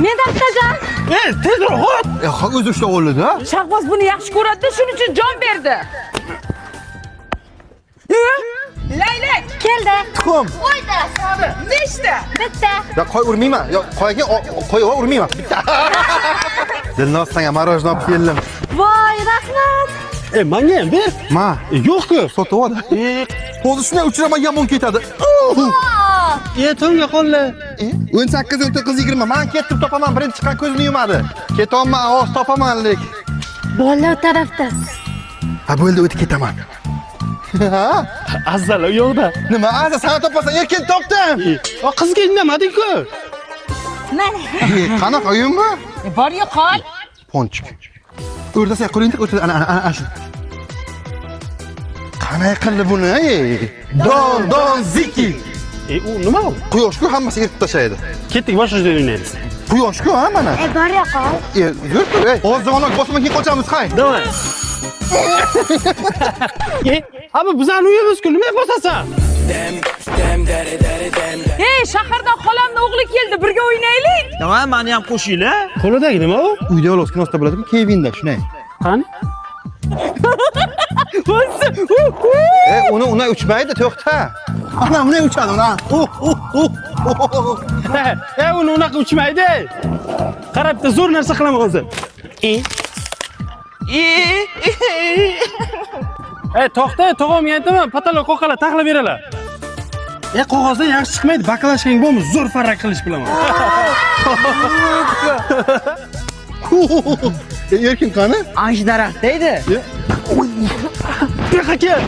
Neden Tajan? Tezroq hop. O'zi ushlab oldi-da. Shahboz buni yaxshi ko'radi, shuning uchun jon berdi. Laylak keldi. Tuxum. Qo'ydi. Nechta? Bitta. Ya qo'y urmayman. Yo, qo'yga qo'yga urmayman. Bitta. Dilnoz senga marojno olib keldim. Voy, rahmat. Menga ham ber. Ma, Yo'q-ku. sotib ol. Hozir shunday uchiraman yomon ketadi. Tonga qo'lla. 18, 19, 20. Men ketib topaman. Birinchi chiqqan ko'zini yumadi. Ketyapman, ovoz topamanlik. Bolalar tarafda. Ha, bo'ldi, o'tib ketaman. Ha? Azal u yo'qda. Nima? Aza sana topasan, erkin topdim. Qizga indamadi-ku. Mana. Qanaqa o'yinmi? Bor-yu qol. Ponchik. O'rtasak qo'lingda o'tadi. Ana shu. Qanday qildi buni? Don ziki. U nima u? Quyosh-ku hammasi eritib tashlaydi. Ketdik, boshqa joyda o'ynaymiz. Quyosh-ku ha mana. Bor-yu qol. Yur, ey. Hozir zamonlar bosma keyin qochamiz, hay. Davay. Abi bizani uyimiz-ku, nima bosasan? Hey, shahardan xolamning o'g'li keldi, birga o'ynaylik. Tamam, meni ham qo'shinglar. Qo'lidagi nima u? Uyda olos kinosta bo'ladi-ku, Kevinda shunday. Qani? Uni uchmaydi, to'xta. Ana uni uchadi, ana. Uni unaqa uchmaydi. Qarab, zo'r narsa qilaman hozir. To'xta, tog'amga aytaman, pataloq qo'qalar taxlab beralar. Qog'ozdan yaxshi chiqmaydi, bakalashkang bormi? Zo'r farrak qilish bilaman. Erkin qani? Anshi daraxtda edi. Bu yoqqa kel.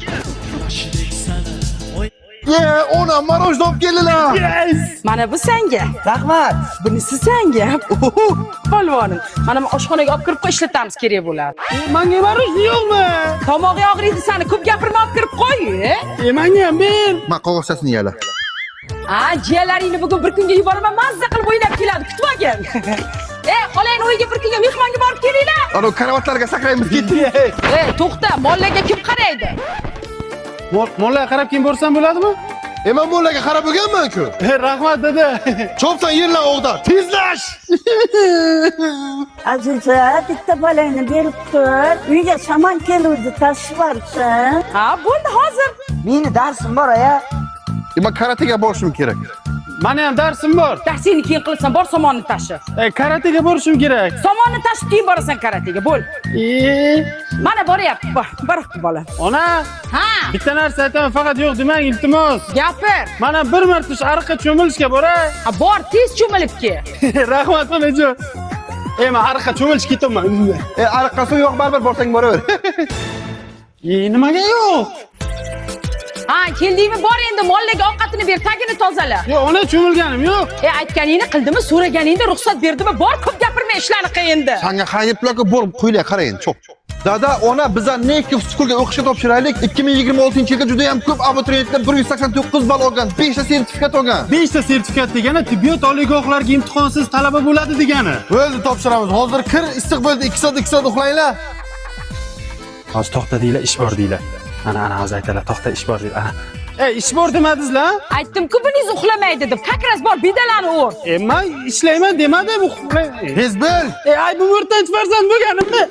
Ona marojno olib keldilar. Mana bu senga. Rahmat. Bunisi senga. Polvonim. Mana men oshxonaga olib kirib qo'y, ishlatamiz kerak bo'ladi. Menga marish yo'qmi? Tomog'i og'riydi seni, ko'p gapirma, olib kirib qo'y. Menga ham ber. Ma qog'ozchasini yala. Jiyalaringni bugun bir kunga yuboraman, mazza qilib o'ynab keladi, kutib olgin. Xolang uyga bir kunga mehmonga borib kelinglar. Ana karavotlarga sakraymiz, ketdik. To'xta, mollarga kim qaraydi? Mollarga qarab keyin borsam bo'ladimi? Men mollarga qarab o'rganman-ku. Rahmat dada. Chopsan yerlar o'g'da. Tezlash. Aziza, bitta bolangni berib tur. Uyga shamon keluvdi, tashib yuborsin. Ha, bo'ldi hozir. Meni darsim bor aya. Men karatega borishim kerak. Meni ham darsim bor. Darsingni keyin qilasan, bor somonni tashi. Karatega borishim kerak. Somonni tashib keyin borasan karatega, bo'l. Mana boryapti, boryapti bola. Ona, Ha, bitta narsa aytaman, faqat yo'q demang, iltimos. gapir. Mana bir marta shu ariqqa cho'milishga boray. Ha, bor, tez cho'milib kel. Rahmat onajon. Men ariqqa cho'milish ketaman. Ariqqa suv yo'q, baribir borsang boraver. Nimaga yo'q? Ha, keldingmi? Bor endi mollarga ovqatini ber, tagini tozala. Yo'q, ona cho'milganim yo'q. Aytganingni qildimi, so'raganingda ruxsat berdimi? Bor, ko'p gapirma, ishlarni qiyindi. Sanga hayiblarga borib qo'ylar, qarang, cho'p. Dada, ona bizlar Nekov skulga o'qishga topshiraylik. 2026-yilga juda ham ko'p abituriyentlar 189 ball olgan, 5 ta sertifikat olgan. 5 ta sertifikat degani tibbiyot oliygohlariga imtihonsiz talaba bo'ladi degani. Bo'ldi, topshiramiz. Hozir kir, issiq bo'ldi, 2 soat uxlanglar. Hozir to'xta deylar, ish bor deylar. Ana hozir aytadilar, to'xta, ish bor deylar. Ish bor demadingizlar? Aytdim-ku, buningiz uxlamaydi deb. Kakras bor, bidalarni ur. Men ishlayman demadim, Hezbil. ay bu o'rtanchi farzand bo'lganimni.